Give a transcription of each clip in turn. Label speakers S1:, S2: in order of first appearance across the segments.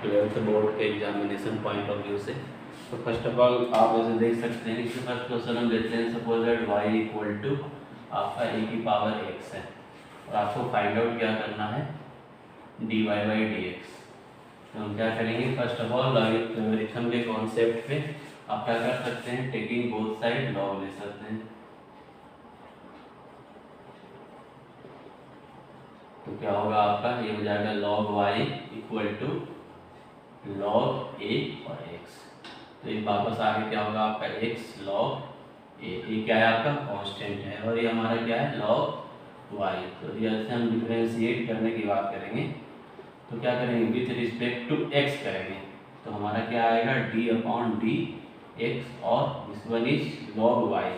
S1: Twelfth board के examination point of view से। तो फर्स्ट ऑफ ऑल आप ऐसे देख सकते हैं कि फर्स्ट क्वेश्चन हम लेते हैं, suppose that y equal to आपका e की पावर x है और आपको फाइंड आउट क्या करना है, dy बाई dx। तो हम क्या करेंगे, फर्स्ट ऑफ ऑल लॉगरिथम के कॉन्सेप्ट पे आप क्या कर सकते हैं, टेकिंग बोथ साइड लॉग ले सकते हैं। तो क्या होगा आपका, ये हो जाएगा log y equal to log a और x। तो ये वापस आगे क्या होगा आपका x log a, ये क्या है आपका कांस्टेंट है, और ये हमारा क्या है log y। तो जैसे हम डिफरेंशिएट करने की बात करेंगे तो क्या करेंगे, विथ रिस्पेक्ट टू x करेंगे। तो हमारा क्या आएगा d अपॉन डी एक्स, और this one is log y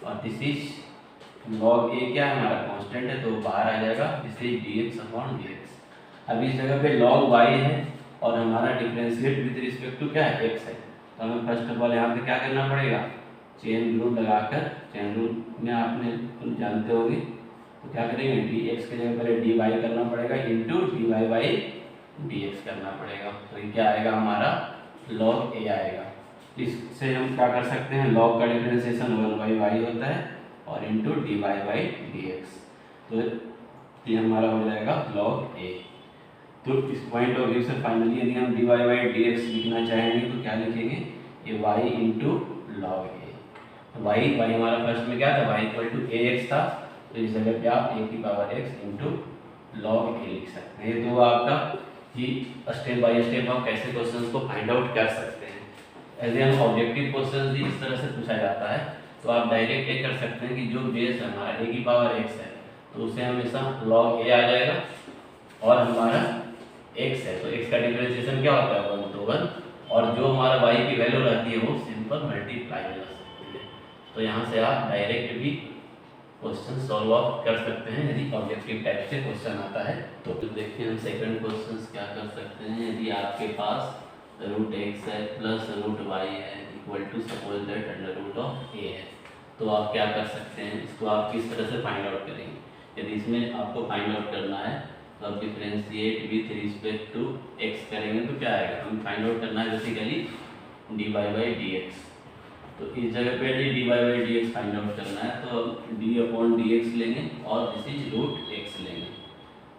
S1: और दिस इज log a क्या है हमारा कांस्टेंट है, तो बाहर आ जाएगा, this is dx upon dx। अब इस जगह पे log y है और हमारा डिफरेंशिएट विद रिस्पेक्ट टू क्या है x है। तो हमें फर्स्ट ऑफ ऑल यहाँ पे क्या करना पड़ेगा, चेन रूल लगाकर, चेन रूल में आपने जानते होंगे, तो क्या करेंगे dx के जगह पहले dy करना पड़ेगा इंटू dy बाई dx करना पड़ेगा। तो ये क्या आएगा हमारा log a आएगा। इससे हम क्या कर सकते हैं, log का डिफरेंशिएशन 1/y होता है और इंटू dy बाई dx। तो ये हमारा हो जाएगा log a। तो इस पॉइंट ऑफ व्यू से फाइनली यदि हम dy बाई dx लिखना चाहेंगे तो क्या लिखेंगे, ये y इंटू log a। तो y हमारा फर्स्ट में क्या था, y इक्वल टू ax था, तो इस जगह पे आप a की power x into log a लिख सकते हैं। ये तो आपका कि स्टेप बाय स्टेप आप कैसे क्वेश्चंस को फाइंड आउट कर सकते हैं। ऐसे हम ऑब्जेक्टिव क्वेश्चंस भी इस तरह से पूछा जाता है, तो आप डायरेक्ट ये कर सकते हैं कि जो बेस है हमारा a की पावर x है, तो उसे हमेशा log a आ जाएगा, और हमारा x है तो x का डिफरेंशिएशन क्या होता है 1 तो 1, और जो हमारा y की वैल्यू रहती है वो सिंपल मल्टीप्लाई हो सकती है। तो यहाँ से आप डायरेक्ट भी क्वेश्चन सॉल्व आउट कर सकते हैं यदि ऑब्जेक्टिव टाइप से क्वेश्चन आता है। तो देखिए हम सेकंड क्वेश्चन क्या कर सकते हैं, यदि आपके पास रूट x है प्लस रूट y है equal to suppose that under root of a है, तो आप क्या कर सकते हैं, इसको आप किस तरह से फाइंड आउट करेंगे। यदि इसमें आपको फाइंड आउट करना है तो आप differentiate with respect to x करेंगे तो क्या आएगा, हमें फाइंड आउट करना है बेसिकली dy बाई dx। तो इस जगह पे dy by dx find out करना है, तो d अपॉन dx लेंगे और दिस इज रूट x लेंगे,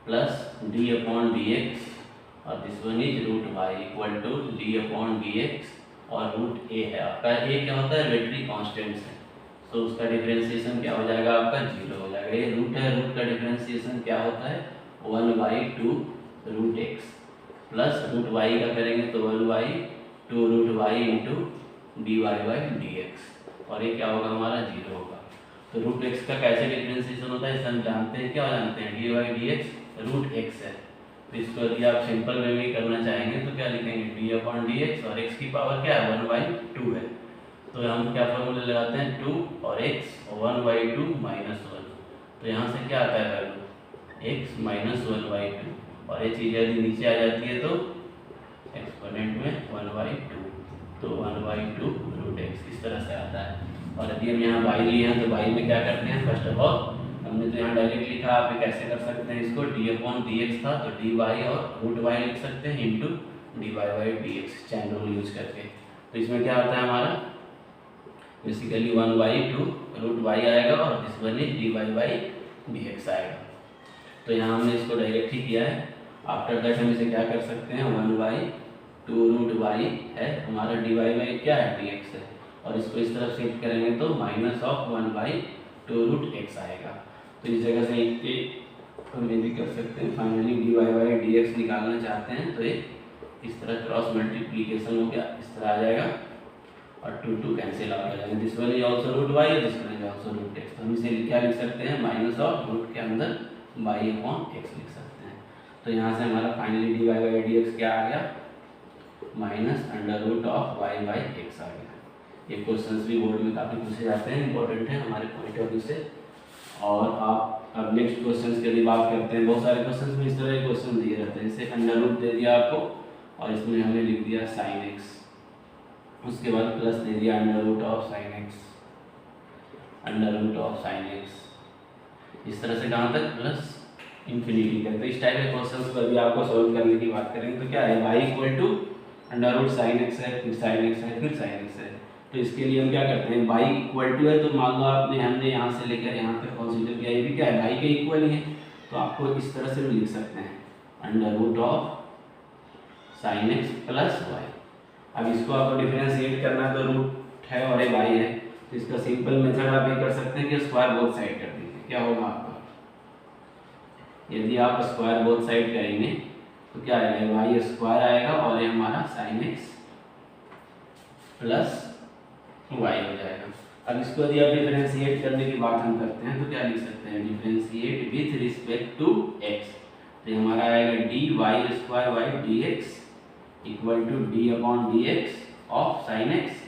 S1: प्लस d अपॉन dx और this one is root y equal to d upon dx और रूट a है आपका, a क्या होता है आर्बिट्रेरी कांस्टेंट्स है, तो उसका डिफरेंशिएशन क्या हो जाएगा आपका 0 हो जाएगा। ये रूट है, रूट का डिफरेंशिएशन क्या होता है 1/2 root x, plus root y का करेंगे तो 1/2 root y into dy by dx, और ये क्या होगा हमारा 0 होगा। तो रूट x का कैसे डिफरेंशिएशन होता है इसे हम जानते हैं, क्या जानते हैं dy by dx root x है। तो इसको यदि आप सिंपल वे में करना चाहेंगे तो क्या लिखेंगे d अपॉन dx, और x की पावर क्या है 1/2 है, तो हम क्या फॉर्मूले लगाते हैं 2 और x और 1/2 माइनस 1, तो यहाँ से क्या आता है वैल्यू x माइनस 1/2, और ये चीज़ यदि नीचे आ जाती है तो एक्सपोनेंट में 1/2, तो 1/2 रूट x इस तरह से आता है। और यदि हम यहाँ y लिए हैं तो y में क्या करते हैं, फर्स्ट ऑफ ऑल हमने तो यहाँ डायरेक्ट लिखा, आप कैसे कर सकते हैं इसको, d अपॉन dx था तो dy और रूट y लिख सकते हैं into dy by dx chain rule use करके। तो इसमें क्या आता है हमारा बेसिकली 1/2 रूट y आएगा और this one is dy by dx आएगा। तो यहाँ हमने इसको डायरेक्ट ही किया है। आफ्टर दैट हम इसे क्या कर सकते हैं 1/2 रूट y है हमारा, dy बाई क्या है dx है, और इसको इस तरफ शिफ्ट करेंगे तो माइनस ऑफ 1/2 रूट x आएगा। तो इस जगह से हम ये भी कर सकते हैं, फाइनली dy बाई dx निकालना चाहते हैं तो ये इस तरह क्रॉस मल्टीप्लीकेशन हो गया, इस तरह आ जाएगा और 2 कैंसिल आउट हो जाएगा, this one is also root y और this one is also root x। तो हम इसे क्या लिख सकते हैं माइनस ऑफ रूट के अंदर y अपॉन x लिख सकते हैं। तो यहाँ से हमारा फाइनली dy बाई dx क्या आ गया minus under root of y by x आ गया। ये क्वेश्चंस भी बोर्ड में काफ़ी पूछे जाते हैं, इंपॉर्टेंट है हमारे पॉइंट ऑफ व्यू से। और आप अब नेक्स्ट क्वेश्चंस की यदि बात करते हैं, बहुत सारे क्वेश्चंस में इस तरह के क्वेश्चन दिए रहते हैं, जैसे अंडर रूट दे दिया आपको और इसमें हमने लिख दिया साइन x, उसके बाद प्लस दे दिया under root of sine x, under root of sine x, इस तरह से कहाँ तक प्लस इन्फिनिटी तक। तो इस टाइप के क्वेश्चन को अभी आपको सोल्व करने की बात करेंगे तो क्या है, y equal to under root sine x है, फिर साइन एक्स है, फिर साइन एक्स है। तो इसके लिए हम क्या करते हैं, y इक्वल टू है तो मान लो आपने हमने यहाँ से लेकर यहाँ तक कंसीडर किया, ये भी क्या है y के इक्वल ही है, तो आपको इस तरह से भी लिख सकते हैं under root of sine x plus y. अब इसको आपको डिफरेंशिएट करना है तो रूट है और ये वाई है, तो इसका सिंपल मेथड आप ये कर सकते हैं कि स्क्वायर बोथ साइड कर दीजिए। क्या होगा आपका, यदि आप स्क्वायर बोथ साइड करेंगे तो क्या आएगा, वाई स्क्वायर आएगा और ये हमारा साइन एक्स प्लस वाई हो जाएगा। अब इसको यदि आप डिफरेंशिएट करने की बात हम करते हैं तो क्या लिख सकते हैं, differentiate with respect to x. तो हमारा आएगा d y square y d x equal to d upon d x of sine x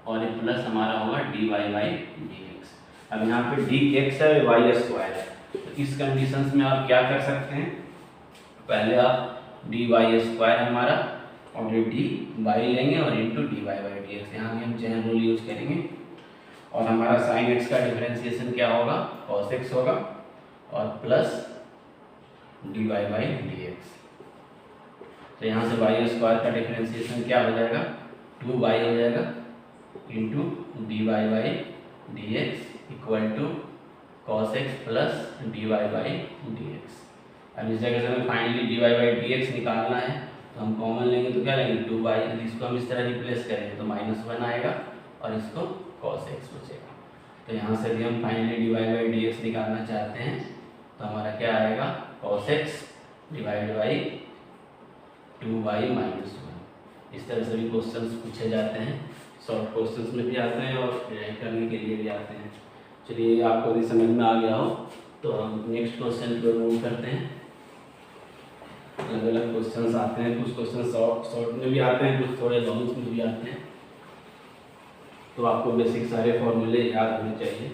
S1: और ये प्लस हमारा होगा d y by d x. अब यहाँ पे डी एक्स है, वाई स्क्वायर है, तो इस कंडीशंस में आप क्या कर सकते हैं, पहले आप डी वाई स्क्वायर हमारा और ये डी वाई लेंगे और into d y by d x, यहाँ भी हम चेन रूल यूज करेंगे और हमारा साइन एक्स का डिफरेंशिएशन क्या होगा, कॉस एक्स होगा और plus d y by d x. तो यहाँ से वाई स्क्वायर का डिफरेंशिएशन क्या हो जाएगा, 2y हो जाएगा into d y by d x equal to cos x plus d y by d x. अब इस जगह से हमें finally d y by d x निकालना है तो हम कॉमन लेंगे तो क्या लेंगे 2y, इसको हम इस तरह रिप्लेस करेंगे तो -1 आएगा और इसको कॉस एक्स बचेगा। तो यहाँ से भी हम finally d y by d x निकालना चाहते हैं तो हमारा क्या आएगा, cos x divide by 2y -1। इस तरह से भी क्वेश्चंस पूछे जाते हैं, शॉर्ट क्वेश्चंस में भी आते हैं और राइट करने के लिए भी आते हैं। चलिए आपको यदि समझ में आ गया हो तो हम नेक्स्ट क्वेश्चन को मूव करते हैं। अलग अलग क्वेश्चंस आते हैं, कुछ क्वेश्चन शॉर्ट में भी आते हैं, कुछ थोड़े लॉन्ग में भी आते हैं, तो आपको बेसिक सारे फॉर्मूले याद होने चाहिए।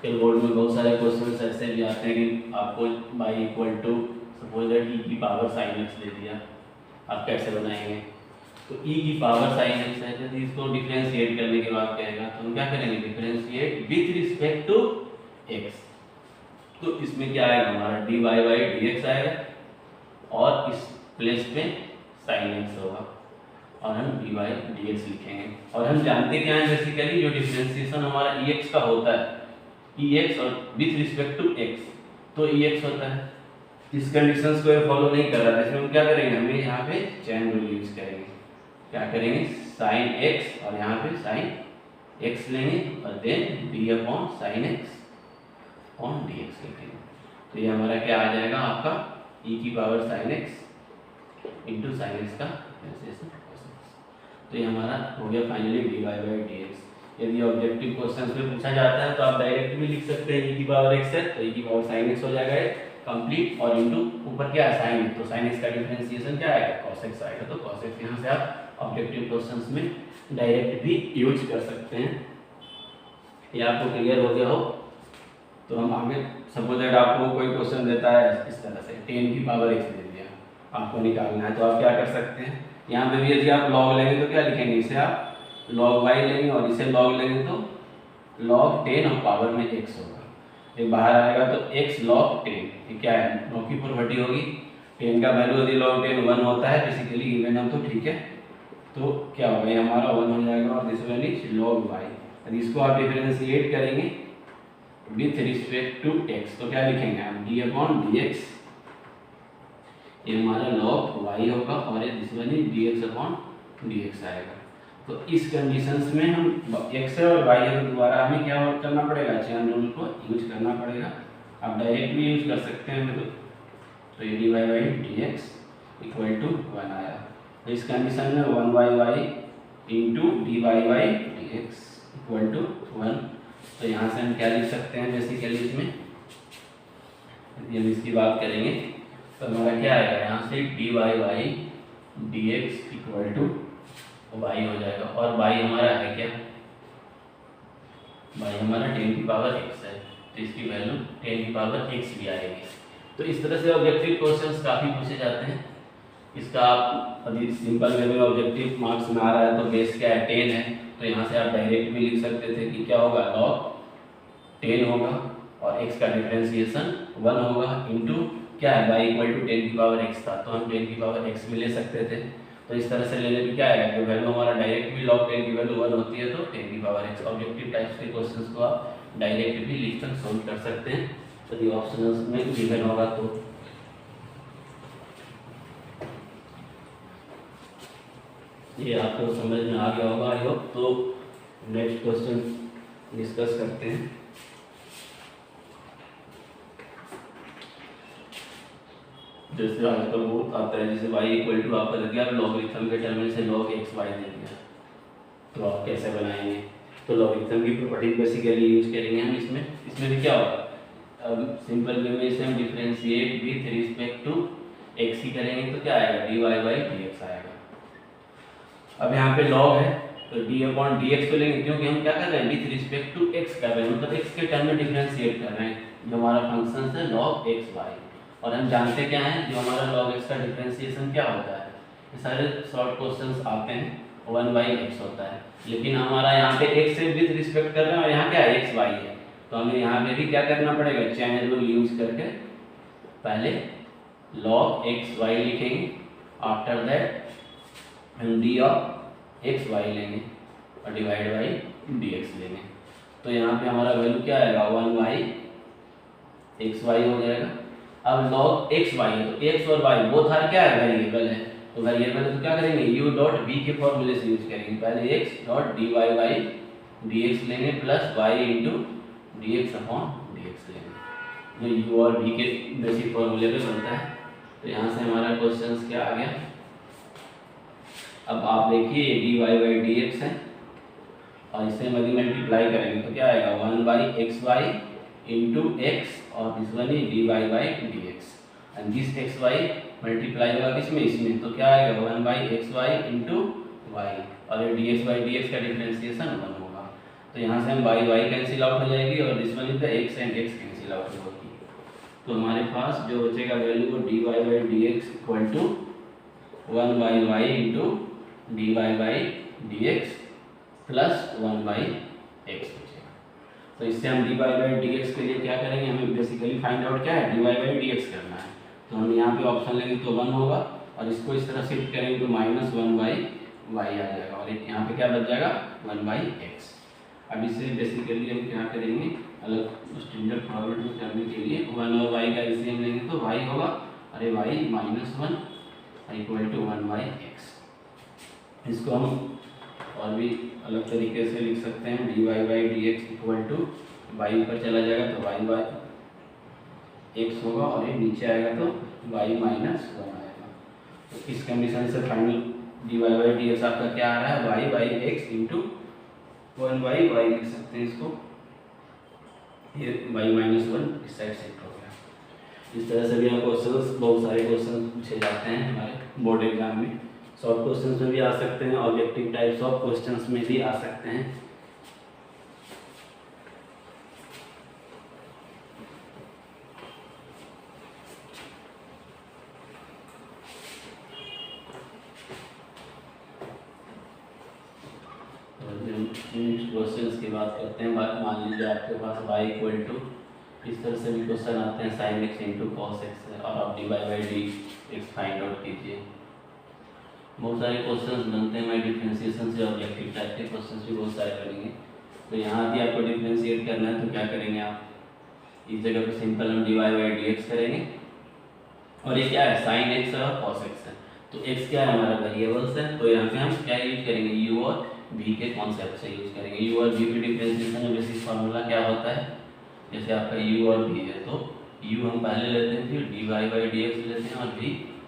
S1: कई बोर्ड में बहुत सारे क्वेश्चन ऐसे भी आते हैं कि आपको y equal to suppose that e की पावर साइन एक्स दे दिया, आप कैसे बनाएंगे, तो e की पावर साइन एक्स है, यदि इसको डिफरेंशिएट करने के बाद कहेगा तो हम क्या करेंगे, differentiate with respect to x। तो इसमें क्या आएगा, हमारा d y by d x आएगा और इस प्लेस पे साइन एक्स होगा और हम डी वाई डी एक्स लिखेंगे। और हम जानते क्या है, बेसिकली जो डिफरेंशिएशन हमारा ई एक्स का होता है, ई एक्स और विथ रिस्पेक्ट टू एक्स, तो ई एक्स होता है। इस कंडीशंस को फॉलो नहीं कर रहा है, इसमें हम क्या करेंगे, हमें यहाँ पे चेन रूल यूज करेंगे। क्या करेंगे, साइन एक्स और यहाँ पे साइन एक्स लेंगे और then d upon sine x on d x लिखेंगे। तो ये हमारा क्या आ जाएगा, आपका e की power sine x into sine x का डिफरेंशिएशन। तो ये हमारा हो गया finally d y by d x. यदि ऑब्जेक्टिव क्वेश्चन में पूछा जाता है तो आप डायरेक्ट भी लिख सकते हैं, e की पावर x है तो e की पावर साइन x हो जाएगा कंप्लीट और इंटू ऊपर क्या है साइन, तो साइन x का डिफरेंशिएशन क्या आएगा, cos x आएगा। तो cos x यहाँ से आप ऑब्जेक्टिव क्वेश्चंस में डायरेक्ट भी यूज कर सकते हैं। ये आपको क्लियर हो गया हो तो हम आगे, सपोज दैट आपको कोई क्वेश्चन देता है इस तरह से 10 की पावर x दे दिया, आपको निकालना है, तो आप क्या कर सकते हैं, यहाँ पे भी यदि आप लॉग लेंगे तो क्या लिखेंगे, इसे आप log y लेंगे और इसे log लेंगे तो log 10 और पावर में x होगा, ये बाहर आएगा तो x log 10, ये क्या है, log की प्रॉपर्टी होगी, 10 का वैल्यू यदि log 10 1 होता है बेसिकली इवन हम, तो ठीक है, तो क्या होगा, ये हमारा 1 हो जाएगा और this one is log y। यदि इसको आप डिफरेंशिएट करेंगे विथ रिस्पेक्ट टू x तो क्या लिखेंगे हम, d अपॉन dx, ये हमारा log y होगा और ये this one is dx upon dx आएगा। तो इस कंडीशंस में हम x और y है तो दोबारा हमें क्या करना पड़ेगा, चेन रूल को यूज करना पड़ेगा। आप डायरेक्ट भी यूज कर सकते हैं, तो ये d y by d x equal to 1 आया। तो इस कंडीशन में 1 by y into d y by d x equal to 1। तो यहाँ से हम क्या लिख सकते हैं बेसिकली, इसमें यदि हम इसकी बात करेंगे तो हमारा क्या आएगा, यहाँ से d y by d x equal to y हो जाएगा और y हमारा है क्या, y हमारा 10 की पावर x है, तो इसकी वैल्यू 10 की पावर x भी आएगी। तो इस तरह से ऑब्जेक्टिव क्वेश्चंस काफ़ी पूछे जाते हैं। इसका आप अभी सिंपल वे में ऑब्जेक्टिव मार्क्स में आ रहा है तो बेस क्या है 10 है, तो यहाँ से आप डायरेक्ट भी लिख सकते थे कि क्या होगा, log 10 होगा और x का डिफरेंशिएशन 1 होगा इंटू क्या है y इक्वल टू 10 की पावर x था, तो हम 10 की पावर x भी ले सकते थे। तो इस तरह से लेने पे क्या आएगा, जो वैल्यू हमारा डायरेक्ट भी log 10 की वैल्यू 1 होती है, तो 10 की पावर x। ऑब्जेक्टिव टाइप्स के क्वेश्चंस को आप डायरेक्ट भी लिख कर सोल्व कर सकते हैं, यदि ऑप्शनल्स में गिवन होगा तो। ये आपको समझ में आ गया होगा आई होप। तो नेक्स्ट क्वेश्चन डिस्कस करते हैं। जैसे आजकल बहुत आता है, जैसे y इक्वल टू आपका लग गया लॉगरिथम के टर्म में से log x y दे दिया, तो आप कैसे बनाएंगे। तो लॉगरिथम की प्रॉपर्टी बेसिकली यूज करेंगे हम इसमें। इसमें भी क्या होगा, अब सिंपल वे में इसे हम differentiate with respect to x ही करेंगे, तो क्या आएगा dy बाई dx आएगा। अब यहाँ पे log है तो d अपॉन dx को लेंगे, क्योंकि हम क्या कर रहे हैं विथ रिस्पेक्ट टू x कर रहे हैं, मतलब x के टर्म में डिफरेंशिएट कर रहे हैं। जो हमारा फंक्शन है log x y, और हम जानते क्या हैं जो हमारा log x का डिफरेंशिएशन क्या होता है। ये सारे शॉर्ट क्वेश्चंस आते हैं 1/x होता है, लेकिन हमारा यहाँ पे x से विद रिस्पेक्ट कर रहे हैं और यहाँ क्या है x y है, तो हमें यहाँ पे भी क्या करना पड़ेगा, चैन रूल यूज करके पहले log x y लिखेंगे, आफ्टर दैट हम d ऑफ x y लेंगे और डिवाइड बाई dx लेंगे। तो यहाँ पे हमारा वैल्यू क्या आएगा 1/xy हो जाएगा। अब log x y है तो x और y बोथ आर क्या है वेरिएबल है, तो वेरिएबल है तो क्या करेंगे u डॉट v के फॉर्मूले से यूज करेंगे। पहले x dot dy by dx लेंगे plus y into dx upon dx लेंगे, जो u और v के बेसिक फॉर्मूले पे बनता है। तो यहाँ से हमारा क्वेश्चन क्या आ गया, अब आप देखिए dy बाई dx है और इसे मल्टीप्लाई करेंगे तो क्या आएगा 1/xy इंटू x और this one is dy by dx, and this xy multiply होगा किसमें, इसमें, तो क्या आएगा 1/xy इंटू y, और ये dx बाई dx का डिफरेंशिएशन 1 होगा। तो यहाँ से हम y कैंसिल आउट हो जाएगी और this one is the x and x cancel out होगी। तो हमारे पास जो बचेगा वैल्यू वो dy by dx equal to 1/y into dy by dx plus 1/x। तो इससे हम dy बाई dx के लिए क्या करेंगे, हमें बेसिकली फाइंड आउट क्या है dy बाई dx करना है। तो हम यहाँ पे ऑप्शन लेंगे तो 1 होगा और इसको इस तरह शिफ्ट करेंगे तो -1/y आ जाएगा और यहाँ पे क्या बच जाएगा 1/x। अब इसे बेसिकली हम क्या करेंगे, अलग स्टैंडर्ड फॉर्मेट में करने के लिए 1 और y का इसे हम लेंगे तो y होगा, अरे y -1 इक्वल टू 1/x। इसको हम और भी अलग तरीके से लिख सकते हैं, dy by dx equal to y पर चला जाएगा तो y बाई x होगा और ये नीचे आएगा तो y -1 आएगा। तो इस कंडीशन से फाइनल dy बाई dx आपका क्या आ रहा है y by x into 1/y लिख सकते हैं इसको, ये y -1 इस साइड शिफ्ट हो गया। इस तरह से भी हम क्वेश्चंस, बहुत सारे क्वेश्चन पूछे जाते हैं हमारे बोर्ड एग्जाम में। शॉर्ट क्वेश्चंस में भी आ सकते हैं, ऑब्जेक्टिव टाइप्स ऑफ क्वेश्चंस में भी आ सकते हैं। नेक्स्ट क्वेश्चंस की बात करते हैं। मान लीजिए आपके पास y इक्वल टू, इस तरह से भी क्वेश्चन आते हैं sin x into cos x है और आप dy by dx find out कीजिए। बहुत सारे क्वेश्चंस बनते हैं, मैं डिफरेंशिएशन से ऑब्जेक्टिव टाइप के क्वेश्चंस भी बहुत सारे बनेंगे। तो यहाँ भी आपको डिफरेंशिएट करना है तो क्या करेंगे आप, इस जगह पे सिंपल हम dy बाई dx करेंगे और ये क्या है sin x और cos x है, तो x क्या है हमारा वेरिएबल्स है, तो यहाँ पे हम क्या यूज करेंगे u और v के कॉन्सेप्ट से यूज करेंगे। u और v के डिफरेंशिएशन में बेसिक फार्मूला क्या होता है, जैसे आपका u और v है तो u हम पहले लेते हैं, फिर dy बाई dx लेते हैं और v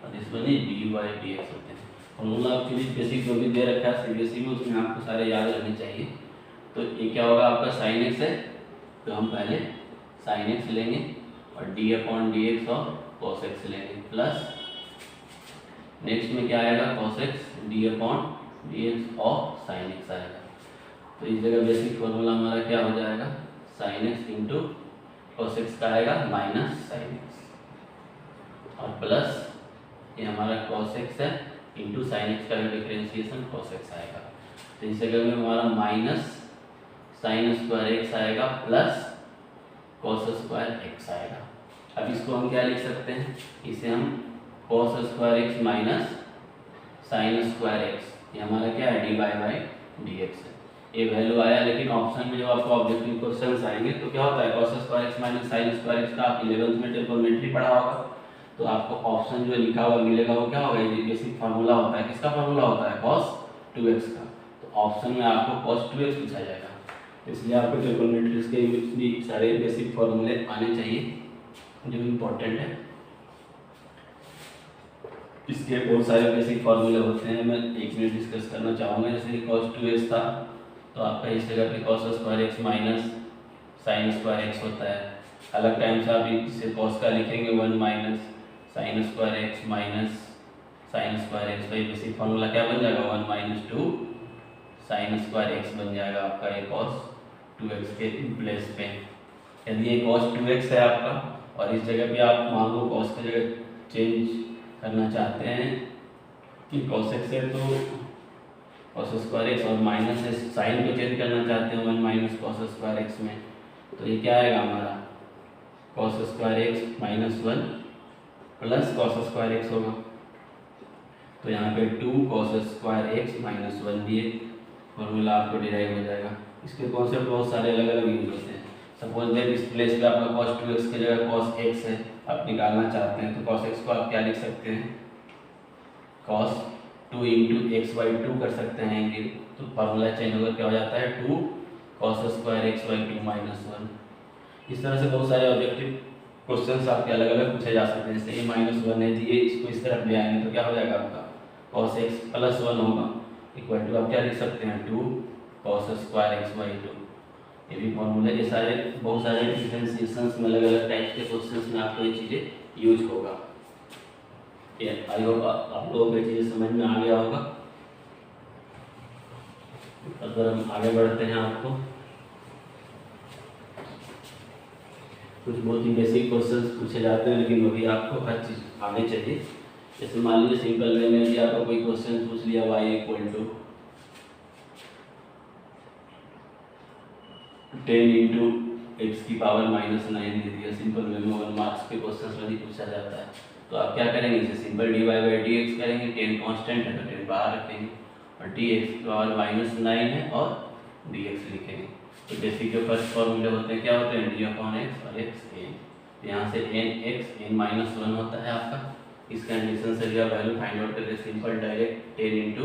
S1: और this one is du by dx होते हैं। फॉर्मूला एक्चुअली बेसिक जो भी दे रखा है सीबीएसई में उसमें आपको सारे याद रहने चाहिए। तो ये क्या होगा आपका sin x है तो हम पहले sin x लेंगे और d अपॉन dx और cos x लेंगे, प्लस नेक्स्ट में क्या आएगा cos x d upon dx और sin x आएगा। तो इस जगह बेसिक फॉर्मूला हमारा क्या हो जाएगा sin x into cos x का आएगा माइनस sin x और प्लस ये हमारा cos x है इंटू sin x का डिफरेंशिएशन cos x आएगा। तो इस जगह में हमारा माइनस sin स्क्वायर x आएगा प्लस cos स्क्वायर x आएगा। अब इसको हम क्या लिख सकते हैं, इसे हम cos square x minus sine square x, ये हमारा क्या है D by by d x है। ये वैल्यू आया, लेकिन ऑप्शन में जब आपको ऑब्जेक्टिव क्वेश्चन आएंगे तो क्या होता है cos square x minus sine square x का आप 11th में ट्रिग्नोमेट्री पढ़ा होगा, तो आपको ऑप्शन जो लिखा हुआ मिलेगा वो क्या होगा, ये बेसिक फार्मूला होता है, किसका फार्मूला होता है cos 2x का। तो ऑप्शन में आपको cos 2x पूछा जाएगा, इसलिए आपको ट्रिग्नोमेट्री के भी सारे बेसिक फार्मूले आने चाहिए जो इम्पोर्टेंट है। इसके बहुत सारे बेसिक फार्मूले होते हैं, मैं एक मिनट डिस्कस करना चाहूँगा। जैसे cos 2x था तो आपका इस जगह पे cos square x minus sine square x होता है। अलग टाइम से आप इसे cos का लिखेंगे 1 minus sine square x minus sine square x, भाई बेसिक फार्मूला क्या बन जाएगा 1 माइनस 2 साइन स्क्वायर एक्स बन जाएगा आपका ये cos 2x के प्लेस पे। यदि ये cos 2x है आपका और इस जगह पे आप मान लो cos की जगह चेंज करना चाहते हैं कि cos x है तो cos स्क्वायर एक्स, और माइनस से साइन को चेंज करना चाहते हैं 1 माइनस cos स्क्वायर एक्स में, तो ये क्या आएगा हमारा cos square x minus 1 plus cos square x होगा। तो यहाँ पे 2 cos स्क्वायर एक्स माइनस 1 भी एक फॉर्मूला आपको डिराइव हो जाएगा। इसके कॉन्सेप्ट बहुत सारे अलग अलग यूज होते हैं। सपोज दैट इस प्लेस पे आपका cos 2x की जगह cos x है, आप निकालना चाहते हैं तो cos x को आप क्या लिख सकते हैं cos 2 इंटू एक्स बाई 2 कर सकते हैं एंगल, तो फार्मूला चेंज होकर क्या हो जाता है 2 cos square x by 2 minus 1। इस तरह से बहुत सारे ऑब्जेक्टिव क्वेश्चंस आपके अलग अलग पूछे जा सकते हैं। जैसे ये माइनस 1 है, ये इसको इस तरफ ले आएंगे तो क्या हो जाएगा आपका cos x प्लस 1 होगा इक्वल टू आप क्या लिख सकते हैं 2 cos स्क्वायर एक्स बाई 2। ये भी फॉर्मूला, ये सारे बहुत सारे डिफरेंशिएशंस में अलग अलग टाइप के क्वेश्चंस में आपको ये चीज़ें यूज होगा। ये आई होप आप लोगों को ये चीज़ें समझ में आ गया होगा। अगर हम आगे बढ़ते हैं, आपको कुछ बहुत ही बेसिक क्वेश्चंस पूछे जाते हैं, लेकिन वो भी आपको हर चीज़ आगे चाहिए। जैसे मान लीजिए सिंपल वे में भी आपको कोई क्वेश्चन पूछ लिया y equal to 10 into x की पावर माइनस 9 दे दिया, सिंपल वे में 1 मार्क्स के क्वेश्चन में भी पूछा जाता है, तो आप क्या करेंगे, इसे simple d y by d x करेंगे। 10 कांस्टेंट है तो 10 बाहर रखेंगे, और डी एक्स की पावर माइनस 9 है और डी एक्स लिखेंगे। तो बेसिक जो फर्स्ट फॉर्मूले होते हैं क्या होते हैं डी अपॉन एक्स और एक्स एन, यहाँ से एन एक्स एन माइनस 1 होता है आपका। इस कंडीशन से जो वैल्यू फाइंड आउट करके सिंपल डायरेक्ट 10 इंटू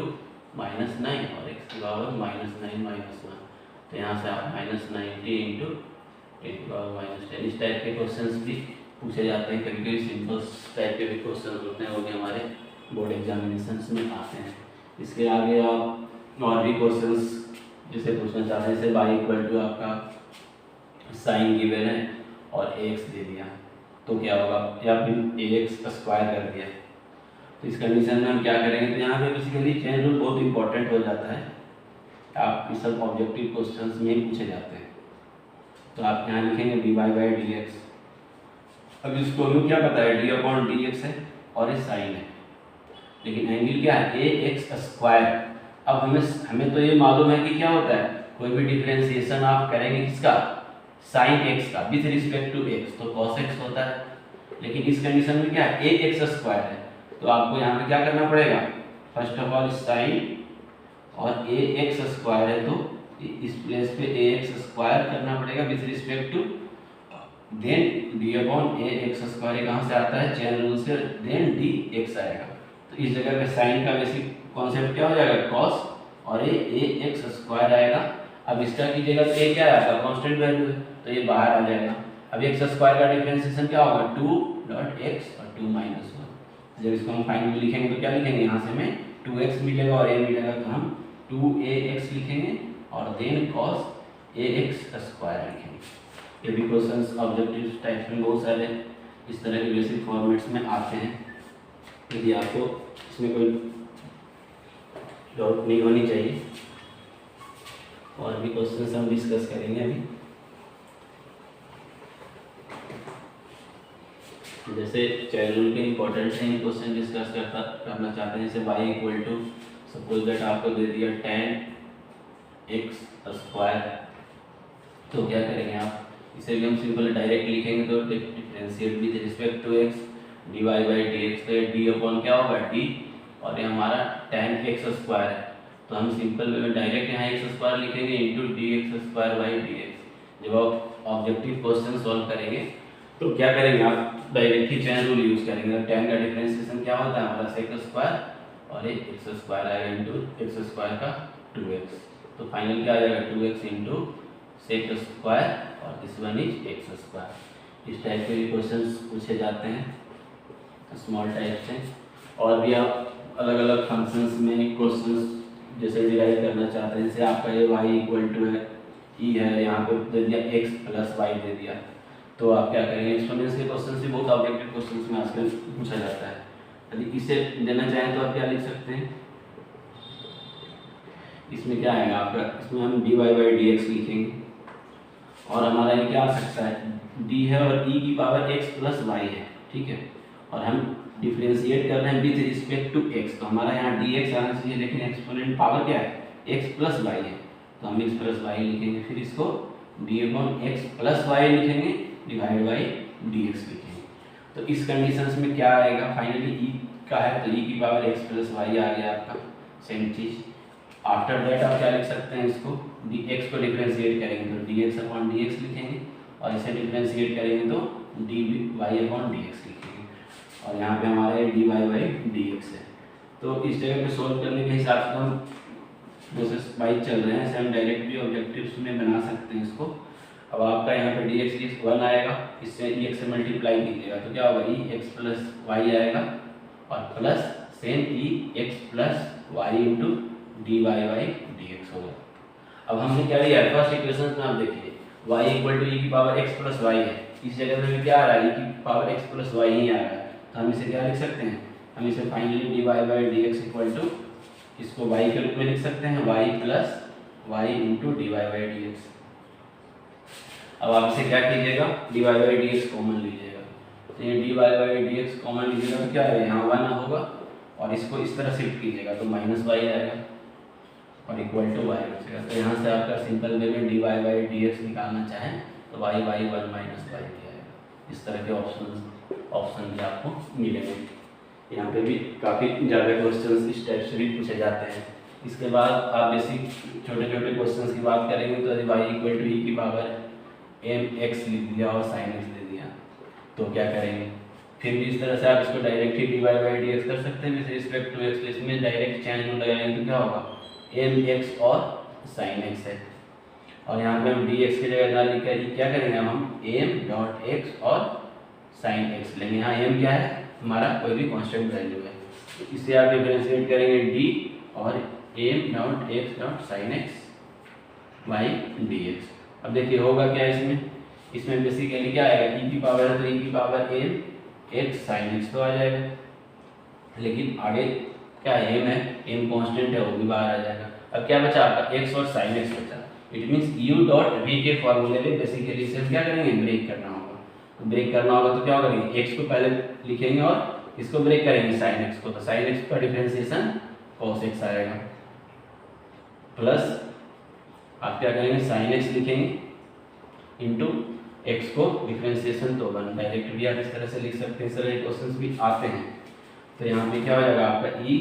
S1: माइनस 9 और एक्स की पावर माइनस 9 माइनस 1, तो यहाँ से आप माइनस 90 इंटू 10 की पावर माइनस 10। इस टाइप के क्वेश्चंस भी पूछे जाते हैं, कभी कभी सिंपल टाइप के भी क्वेश्चन होते हैं, वो भी हमारे बोर्ड एग्जामिनेशंस में आते हैं। इसके आगे आप और भी क्वेश्चंस जैसे पूछना चाहते हैं, जैसे बाई इक्वल टू आपका साइन गिवन है और एक्स दे दिया तो क्या होगा, या फिर एक्स स्क्वायर कर दिया, तो इस कंडीशन में हम क्या करेंगे, तो यहाँ पे बेसिकली चेन रूल बहुत इंपॉर्टेंट हो जाता है, आप इस सब ऑब्जेक्टिव क्वेश्चंस में ही पूछे जाते हैं। तो आप यहाँ लिखेंगे d y by d x. अब इसको हमें क्या पता है डी अपॉन डी एक्स है और ये साइन है, लेकिन एंगल क्या है ए एक्स स्क्वायर। अब हमें तो ये मालूम है कि क्या होता है, कोई भी डिफरेंशिएशन आप करेंगे किसका, साइन एक्स का विथ रिस्पेक्ट टू एक्स, तो कॉस एक्स होता है। लेकिन इस कंडीशन में क्या है ए एक्स स्क्वायर है, तो आपको यहाँ पे क्या करना पड़ेगा, फर्स्ट ऑफ ऑल साइन और ए एक्स स्क्वायर है तो इस प्लेस पे ए एक्स स्क्वायर करना पड़ेगा with respect to, then d upon a x square कहाँ से आता है चेन रूल से, देन डी एक्स आएगा। तो इस जगह पे साइन का बेसिक कॉन्सेप्ट क्या हो जाएगा कॉस और ए एक्स स्क्वायर आएगा। अब इसका कीजिएगा तो ए क्या है आपका कांस्टेंट वैल्यू है, तो ये बाहर आ जाएगा। अब एक्स स्क्वायर का डिफरेंशिएशन क्या होगा 2 डॉट एक्स और 2 माइनस 1। जब इसको हम फाइनली लिखेंगे तो क्या लिखेंगे, यहाँ से हमें 2x मिलेगा और a मिलेगा, तो हम 2ax लिखेंगे और देन cos ax स्क्वायर लिखेंगे। ये भी क्वेश्चंस ऑब्जेक्टिव टाइप में बहुत सारे इस तरह के बेसिक फॉर्मेट्स में आते हैं। यदि आपको इसमें कोई डाउट नहीं होनी चाहिए, और भी क्वेश्चंस हम डिस्कस करेंगे अभी। जैसे चैनल के इंपॉर्टेंट हैं क्वेश्चन डिस्कस करना चाहते हैं, जैसे y equal to suppose that आपको दे दिया tan x स्क्वायर, तो क्या करेंगे आप इसे भी हम सिंपल डायरेक्ट लिखेंगे तो differentiate with respect to x d y by d x, तो डी अपॉन क्या होगा डी, और ये हमारा tan एक्स स्क्वायर है, तो हम सिंपल वे में डायरेक्ट यहाँ एक्स स्क्वायर लिखेंगे into D x square by d x. जब आप ऑब्जेक्टिव क्वेश्चन सॉल्व करेंगे तो क्या करेंगे आप डायरेक्ट ही चैन रूल यूज करेंगे। tan का डिफरेंशिएशन क्या होता है हमारा सेक स्क्वायर, और एक एक्स स्क्वायर आएगा इंटू एक्स स्क्वायर का 2x, तो फाइनल क्या आ जाएगा 2x इंटू सेक स्क्वायर और this one is x square. इस टाइप के भी क्वेश्चंस पूछे जाते हैं स्मॉल टाइप से। और भी आप अलग अलग फंक्शंस में क्वेश्चंस जैसे डिराइव करना चाहते हैं, जैसे आपका ये y इक्वल टू है ई है, यहाँ पे दे दिया x प्लस वाई दे दिया, तो आप क्या करेंगे एक्सपोनेंस के क्वेश्चन से बहुत ऑब्जेक्टिव क्वेश्चंस में आजकल पूछा जाता है। यदि इसे देना चाहें तो आप क्या लिख सकते हैं, इसमें क्या आएगा आपका, इसमें हम dy बाई डी एक्स लिखेंगे, और हमारा ये क्या आ सकता है d है और e की पावर x प्लस वाई है, ठीक है, और हम डिफरेंशिएट कर रहे हैं विद रिस्पेक्ट टू x, तो हमारा यहाँ dx आना चाहिए, लेकिन एक्सपोनेंट पावर क्या है x प्लस वाई है, तो हम x प्लस वाई लिखेंगे, फिर इसको d upon x plus y लिखेंगे डिवाइड बाई dx लिखेंगे। तो इस कंडीशंस में क्या आएगा फाइनली e का है तो e की पावर x प्लस वाई आ गया आपका, सेम चीज। आफ्टर दैट आप क्या लिख सकते हैं, इसको dx को डिफरेंशिएट करेंगे तो dx अपॉन dx लिखेंगे, और इसे डिफरेंशिएट करेंगे तो dy अपॉन dx लिखेंगे, और यहाँ पे हमारे dy बाई dx है। तो इस जगह पे सोल्व करने के हिसाब से हम प्रोसेस वाइज चल रहे हैं, ऐसे हम डायरेक्ट भी ऑब्जेक्टिव्स में बना सकते हैं इसको। अब आपका यहाँ पे dx 1 आएगा, इससे x से मल्टीप्लाई कीजिएगा तो क्या होगा e x प्लस वाई आएगा, और plus same e x plus y into d y by d x होगा। अब हमने क्या लिया है फर्स्ट इक्वेशन में, आप देखिए y इक्वल टू ई की पावर x प्लस वाई है, इस जगह पे क्या आ रहा है e की पावर x प्लस वाई ही आ रहा है, तो हम इसे क्या लिख सकते हैं, हम इसे finally d y by d x equal to, इसको y के रूप में लिख सकते हैं y plus y into d y by d x. अब आप इसे क्या कीजिएगा d y by d x common लीजिएगा, तो ये d y by d x common लीजिएगा तो क्या है यहाँ 1 होगा, और इसको इस तरह शिफ्ट कीजिएगा तो माइनस वाई आएगा और इक्वल टू वाई बचेगा। तो यहाँ से आपका सिंपल वे में d y by d x निकालना चाहें तो वाई बाई 1 माइनस वाई आएगा। इस तरह के ऑप्शन भी आपको मिलेंगे। यहाँ पे भी काफ़ी ज़्यादा क्वेश्चन इस टाइप से भी पूछे जाते हैं। इसके बाद आप बेसिक छोटे छोटे क्वेश्चन की बात करेंगे तो यदि वाई इक्वल टू ई की पावर एम एक्स लिख दिया और साइन एक्स दे दिया तो क्या करेंगे, फिर भी इस तरह से आप इसको डायरेक्ट ही d y by d x कर सकते हैं विद रिस्पेक्ट टू एक्स, इसमें डायरेक्ट चेंज रूल लगाएंगे तो क्या होगा एम एक्स और साइन एक्स है, और यहाँ पे हम डी एक्स की जगह ना लिख कर क्या करेंगे हम एम डॉट एक्स और साइन एक्स लेंगे। यहाँ एम क्या है हमारा कोई भी कांस्टेंट वैल्यू है, तो इसे आप डिफरेंशिएट करेंगे डी और m dot x dot sine x by d x. अब देखिए होगा क्या इसमें बेसिकली क्या आएगा ई की पावर है तो ई की power m x sine x तो आ जाएगा, लेकिन आगे क्या है एम है, एम कांस्टेंट है वो भी बाहर आ जाएगा। अब क्या बचा आपका एक्स और साइन एक्स बचा, it means u dot v के फॉर्मूले में बेसिकली इसे क्या करेंगे ब्रेक करना होगा, तो ब्रेक करना होगा तो क्या करेंगे एक्स को पहले लिखेंगे और इसको ब्रेक करेंगे साइन एक्स को, तो साइन एक्स का डिफरेंशिएशन कॉस एक्स आएगा, प्लस आप क्या करेंगे साइन एक्स लिखेंगे इंटू एक्स को डिफरेंशिएशन तो 1 डायरेक्ट भी आप इस तरह से लिख सकते हैं, इस तरह क्वेश्चन भी आते हैं। तो यहाँ पे क्या हो जाएगा आपका e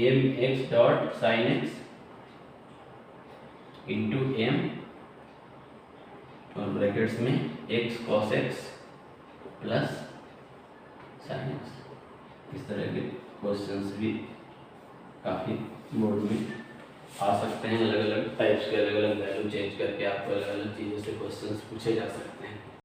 S1: m x dot sine x into m और ब्रैकेट्स में x cos x plus sine x. इस तरह के क्वेश्चंस भी काफ़ी बोर्ड में आ सकते हैं, अलग अलग टाइप्स के अलग अलग वैल्यू चेंज करके आपको अलग अलग चीज़ों से क्वेश्चंस पूछे जा सकते हैं।